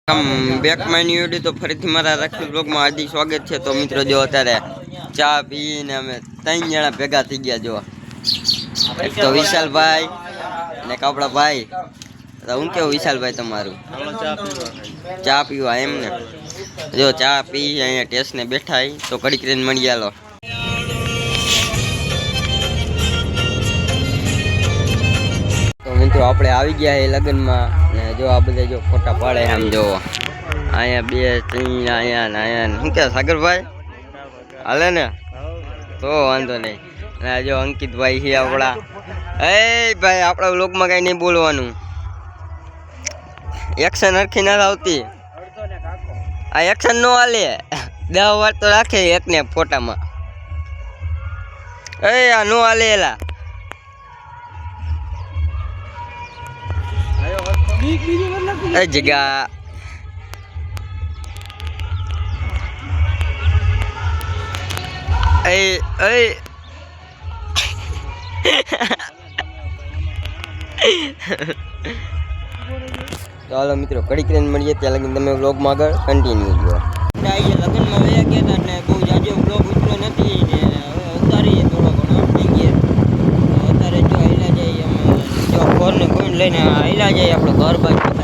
Back માયની video તો ફરીથી મારા રાખી બ્લોગમાં હાર્દિક સ્વાગત છે। તો મિત્રો જો અત્યારે ચા પીને અમે 3 જણા ભેગા થઈ ગયા। જો એક તો વિશાલભાઈ ને કાપડાભાઈ। તો હું કેવું વિશાલભાઈ તમારું ચા પીવા એમ ને? જો ચા પી અહીંયા ટેસ્ટ ને બેઠા તો કડીક કરીને મળી આલો। તો મિત્રો આપણે આવી ગયા છે લગ્નમાં ને જો આ બધા જો ફોટા પાડે આમ જો અહીંયા 2 3 અહીંયા શું કે સાગરભાઈ હાલે ને તો વાંધો નહીં। અને જો અંકિતભાઈ છે આપણા। એ ભાઈ આપણા વ્લોગમાં કઈ નહીં બોલવાનું, એક્શન હરખી ના આવતી। આ એક્શન નો હાલે, 10 વાર તો રાખે એકને ફોટામાં। એ આ નો હાલે એલા જગા ચાલો મિત્રો કડી કરીને મળીએ ત્યાં લગી તમે વ્લોગમાં આગળ કન્ટિન્યુ કરો। લગ્નમાં વયા ગયા હતા એટલે બહુ જાજો વ્લોગ ઉતર્યો નથી ને હવે ઉતારીએ થોડો ઘણો થઈ ગયા। અત્યારે જો હિલા જઈએ અમે જો ફોન ને કોઈને લઈને હિલા જઈએ આપણે ઘર બાજુ।